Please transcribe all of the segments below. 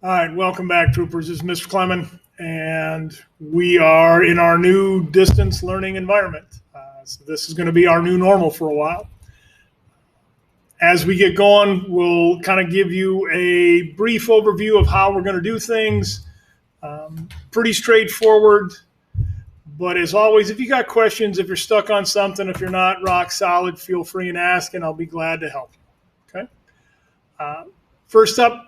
All right, welcome back, troopers. This is Mr. Clemen, and we are in our new distance learning environment. So this is going to be our new normal for a while. As we get going, we'll kind of give you a brief overview of how we're going to do things. Pretty straightforward, but as always, if you got questions, if you're stuck on something, if you're not rock solid, feel free and ask, and I'll be glad to help you. Okay. First up,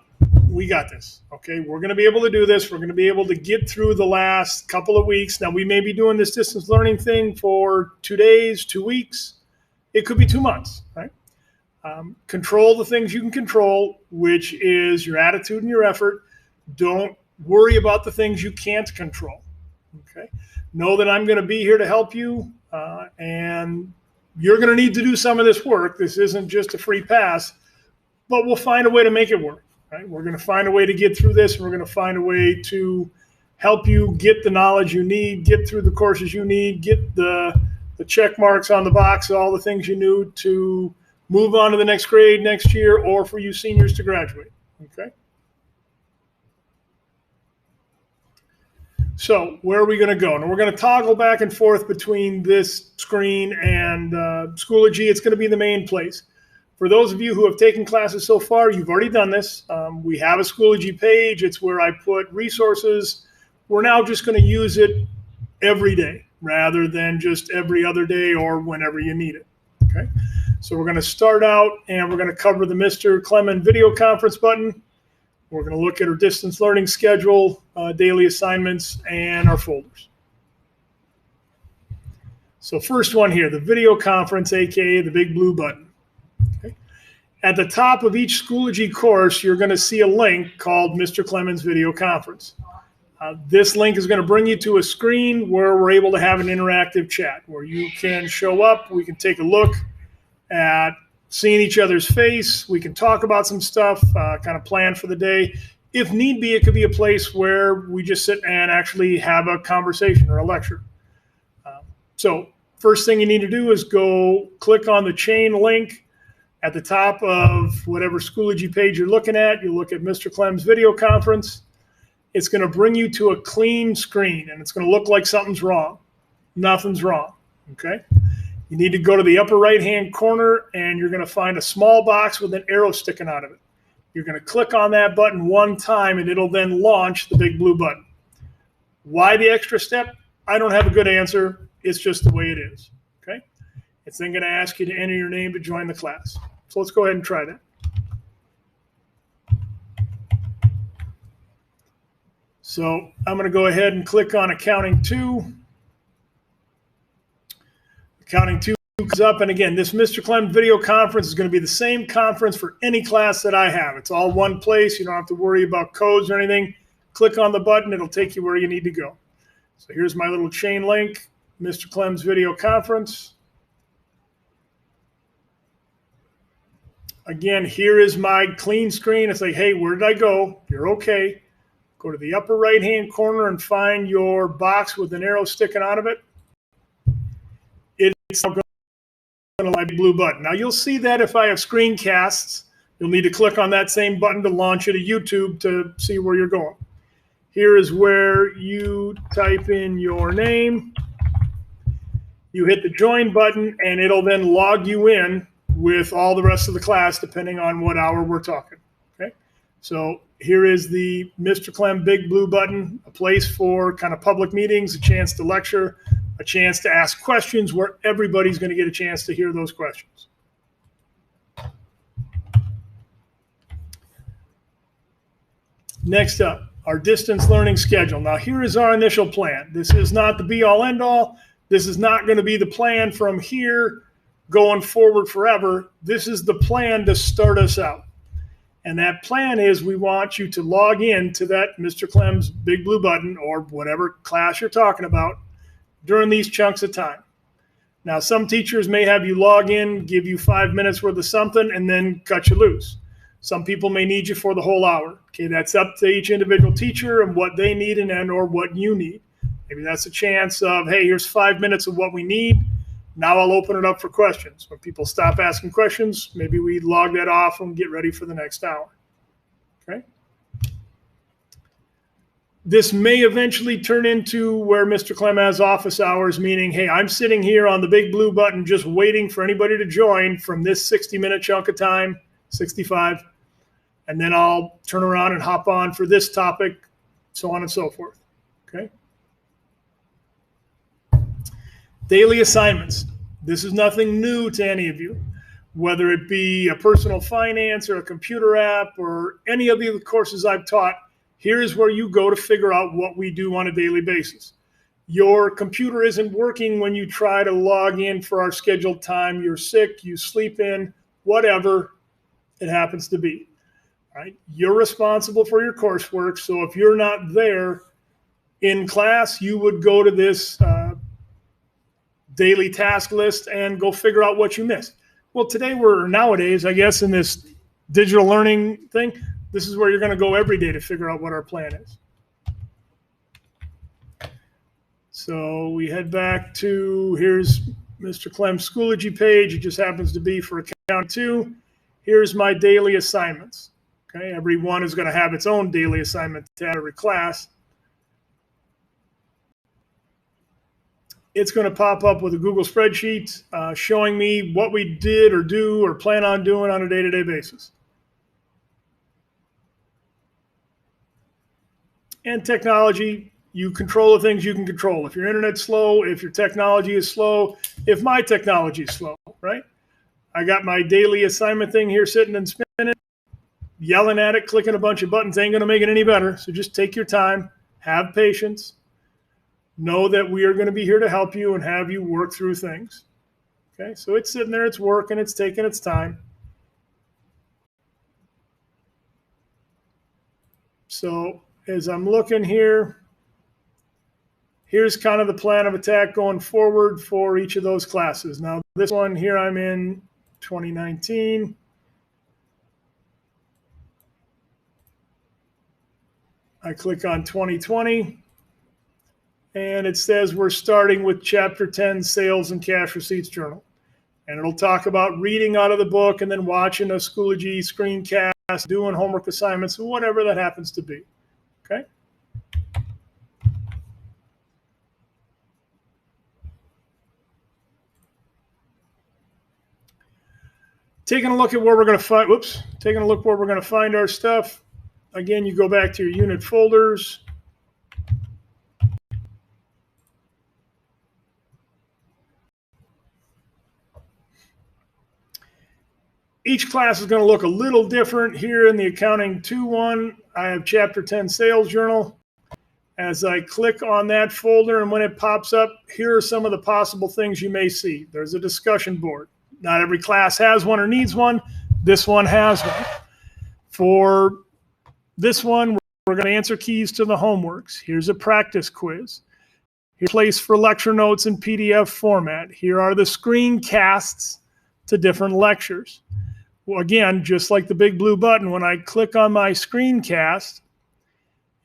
we got this. Okay, we're going to be able to do this. We're going to be able to get through the last couple of weeks. Now, we may be doing this distance learning thing for 2 days, 2 weeks. It could be 2 months, right? Control the things you can control, which is your attitude and your effort. Don't worry about the things you can't control. Okay, know that I'm going to be here to help you, and you're going to need to do some of this work. This isn't just a free pass, but we'll find a way to make it work. Right? We're going to find a way to get through this, and we're going to find a way to help you get the knowledge you need, get through the courses you need, get the check marks on the box, all the things you need to move on to the next grade next year, or for you seniors to graduate. Okay. So where are we going to go? Now we're going to toggle back and forth between this screen and Schoology. It's going to be the main place. For those of you who have taken classes so far, you've already done this. We have a Schoology page. It's where I put resources. We're now just going to use it every day rather than just every other day or whenever you need it. Okay. So we're going to start out and we're going to cover the Mr. Clemen video conference button. We're going to look at our distance learning schedule, daily assignments, and our folders. So first one here, the video conference, aka the big blue button. At the top of each Schoology course, you're going to see a link called Mr. Clemen's Video Conference. This link is going to bring you to a screen where we're able to have an interactive chat where you can show up, we can take a look at seeing each other's face, we can talk about some stuff, kind of plan for the day. If need be, it could be a place where we just sit and actually have a conversation or a lecture. So first thing you need to do is go click on the chain link at the top of whatever Schoology page you're looking at. You look at Mr. Clem's video conference. It's going to bring you to a clean screen, and it's going to look like something's wrong. Nothing's wrong, okay? You need to go to the upper right-hand corner, and you're going to find a small box with an arrow sticking out of it. You're going to click on that button one time, and it'll then launch the big blue button. Why the extra step? I don't have a good answer. It's just the way it is, okay? It's then going to ask you to enter your name to join the class. So let's go ahead and try that. So I'm going to go ahead and click on Accounting 2. Accounting 2 comes up, and again, this Mr. Clem video conference is going to be the same conference for any class that I have. It's all one place. You don't have to worry about codes or anything. Click on the button. It'll take you where you need to go. So here's my little chain link, Mr. Clem's video conference. Again, here is my clean screen. It's like, hey, where did I go? You're okay. Go to the upper right-hand corner and find your box with an arrow sticking out of it. It's now going to my blue button. Now, you'll see that if I have screencasts, you'll need to click on that same button to launch it to YouTube to see where you're going. Here is where you type in your name. You hit the join button, and it'll then log you in with all the rest of the class, depending on what hour we're talking, okay? So here is the Mr. Clem big blue button, a place for kind of public meetings, a chance to lecture, a chance to ask questions where everybody's going to get a chance to hear those questions. Next up, our distance learning schedule. Now, here is our initial plan. This is not the be-all, end-all. This is not going to be the plan from here going forward forever. This is the plan to start us out. And that plan is we want you to log in to that Mr. Clem's big blue button or whatever class you're talking about during these chunks of time. Now, some teachers may have you log in, give you 5 minutes worth of something, and then cut you loose. Some people may need you for the whole hour. Okay, that's up to each individual teacher and what they need and or what you need. Maybe that's a chance of, hey, here's 5 minutes of what we need. Now I'll open it up for questions. When people stop asking questions, maybe we log that off and get ready for the next hour. Okay? This may eventually turn into where Mr. Clem has office hours, meaning, hey, I'm sitting here on the big blue button just waiting for anybody to join from this 60-minute chunk of time, 65, and then I'll turn around and hop on for this topic, so on and so forth, okay? Daily assignments. This is nothing new to any of you, whether it be a personal finance or a computer app or any of the other courses I've taught. Here's where you go to figure out what we do on a daily basis. Your computer isn't working when you try to log in for our scheduled time. You're sick, you sleep in, whatever it happens to be. Right? You're responsible for your coursework. So if you're not there in class, you would go to this daily task list and go figure out what you missed. Well, nowadays, I guess, in this digital learning thing, this is where you're going to go every day to figure out what our plan is. So we head back to, here's Mr. Clem's Schoology page. It just happens to be for account 2. Here's my daily assignments. Okay, every one is going to have its own daily assignment tab every class. It's going to pop up with a Google spreadsheet showing me what we did or do or plan on doing on a day-to-day basis. And technology, you control the things you can control. If your internet's slow, if your technology is slow, if my technology is slow, right? I got my daily assignment thing here sitting and spinning, yelling at it, clicking a bunch of buttons ain't going to make it any better. So just take your time, have patience, know that we are going to be here to help you and have you work through things. Okay, so it's sitting there, it's working, it's taking its time. So as I'm looking here, here's kind of the plan of attack going forward for each of those classes. Now, this one here, I'm in 2019. I click on 2020, and it says we're starting with Chapter 10, Sales and Cash Receipts Journal. And it'll talk about reading out of the book and then watching a Schoology screencast, doing homework assignments, whatever that happens to be. Okay? Taking a look at where we're going to find, taking a look where we're going to find our stuff. Again, you go back to your unit folders. Each class is going to look a little different. Here in the Accounting 2 one, I have Chapter 10 Sales Journal. As I click on that folder and when it pops up, here are some of the possible things you may see. There's a discussion board. Not every class has one or needs one. This one has one. For this one, we're going to answer keys to the homeworks. Here's a practice quiz. Here's a place for lecture notes in PDF format. Here are the screencasts to different lectures. Well, again, just like the big blue button, when I click on my screencast,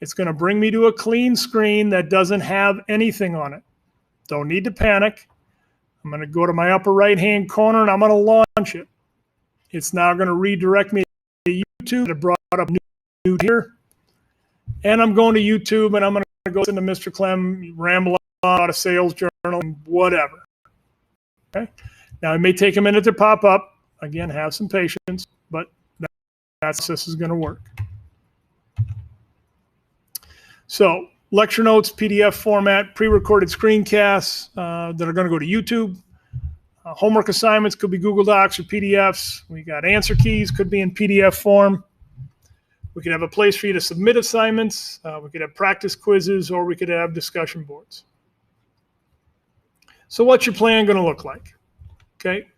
it's going to bring me to a clean screen that doesn't have anything on it. Don't need to panic. I'm going to go to my upper right-hand corner and I'm going to launch it. It's now going to redirect me to YouTube. It brought up new here. And I'm going to YouTube and I'm going to go listen to Mr. Clem ramble about a sales journal and whatever. Okay. Now, it may take a minute to pop up. Again, have some patience, but that's this is going to work. So, lecture notes, PDF format, pre-recorded screencasts that are going to go to YouTube. Homework assignments could be Google Docs or PDFs. We got answer keys, could be in PDF form. We could have a place for you to submit assignments. We could have practice quizzes, or we could have discussion boards. So what's your plan going to look like? Okay.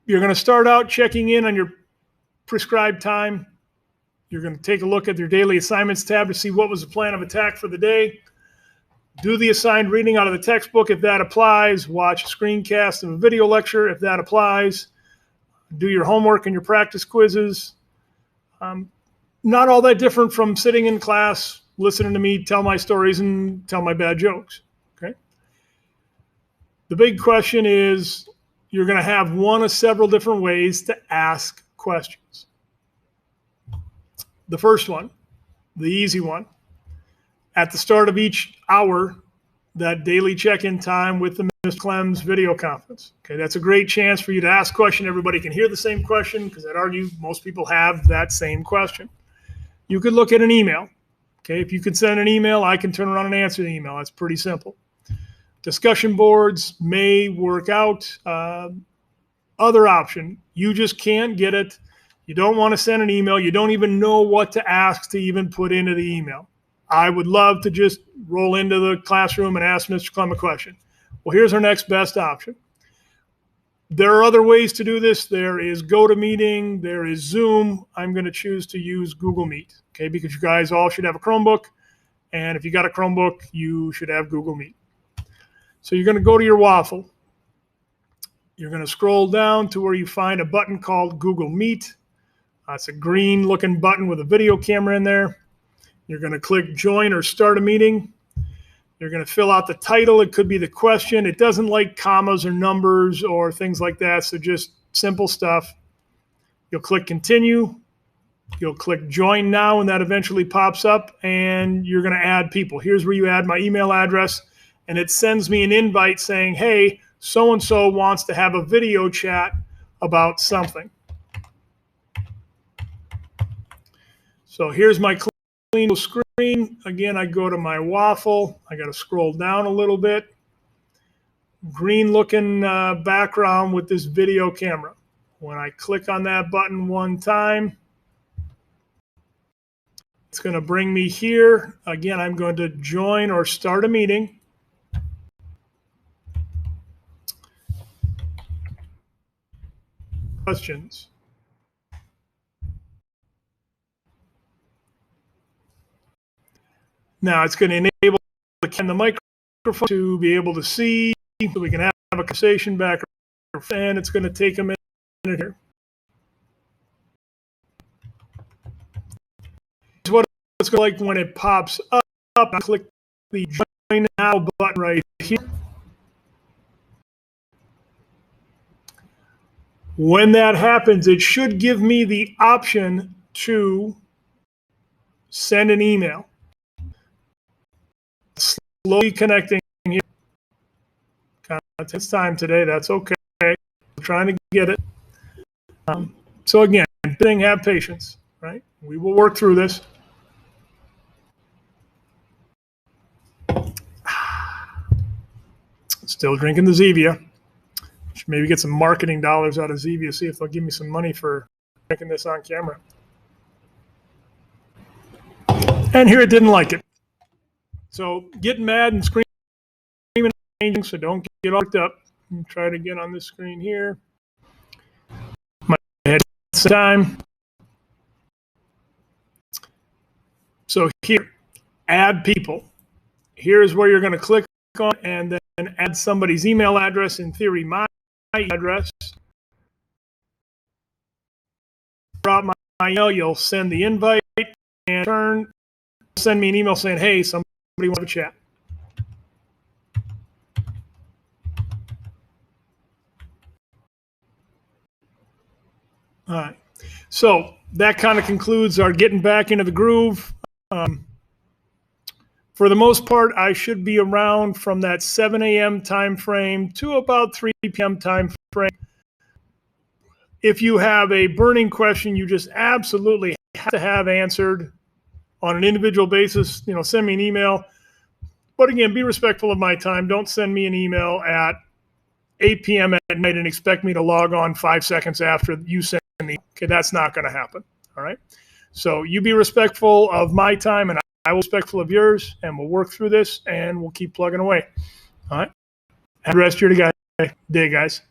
You're going to start out checking in on your prescribed time. You're going to take a look at your daily assignments tab to see what was the plan of attack for the day. Do the assigned reading out of the textbook if that applies. Watch a screencast of a video lecture if that applies. Do your homework and your practice quizzes. Not all that different from sitting in class, listening to me tell my stories and tell my bad jokes. Okay. The big question is, you're going to have one of several different ways to ask questions. The first one, the easy one, At the start of each hour, that daily check-in time with the Ms. Clem's video conference. Okay, that's a great chance for you to ask a question. Everybody can hear the same question because I'd argue most people have that same question. You could look at an email. Okay, if you could send an email, I can turn around and answer the email. That's pretty simple. Discussion boards may work out. Other option, you just can't get it. You don't want to send an email. You don't even know what to ask to even put into the email. I would love to just roll into the classroom and ask Mr. Clem a question. Well, here's our next best option. There are other ways to do this. There is GoToMeeting. There is Zoom. I'm going to choose to use Google Meet, okay, because you guys all should have a Chromebook. And if you got a Chromebook, you should have Google Meet. So you're going to go to your waffle. You're going to scroll down to where you find a button called Google Meet. It's a green looking button with a video camera in there. You're going to click Join or Start a Meeting. You're going to fill out the title. It could be the question. It doesn't like commas or numbers or things like that, so just simple stuff. You'll click Continue. You'll click Join Now, and that eventually pops up, and you're going to add people. Here's where you add my email address, and it sends me an invite saying, hey, so-and-so wants to have a video chat about something. So here's my clean screen. Again, I go to my waffle. I got to scroll down a little bit. Green looking background with this video camera. When I click on that button one time, it's going to bring me here. Again, I'm going to join or start a meeting. Questions. Now it's going to enable the microphone to be able to see, so we can have a conversation back, and it's going to take a minute here. What it's going to like when it pops up. I click the Join Now button right here. When that happens, it should give me the option to send an email. Slowly connecting here. Kind of takes time today. That's okay. I'm trying to get it. So again, have patience, right? We will work through this. Still drinking the Zevia. Should maybe get some marketing dollars out of Zevia, see if they'll give me some money for making this on camera. And here it didn't like it. So getting mad and screaming and changing, so don't get all worked up. Try it again on this screen here. My head time. So here, add people. Here's where you're going to click on and then add somebody's email address. In theory, my address. Drop my email. You'll send the invite and send me an email saying, hey, somebody wants to have a chat. All right. So that kind of concludes our getting back into the groove. For the most part, I should be around from that 7 a.m. time frame to about 3 p.m. time frame. If you have a burning question you just absolutely have to have answered on an individual basis, send me an email. But again, be respectful of my time. Don't send me an email at 8 p.m. at night and expect me to log on 5 seconds after you send me. Okay, that's not going to happen. All right. So you be respectful of my time, and I will be respectful of yours, and we'll work through this, and we'll keep plugging away. All right. Have the rest of your day, guys.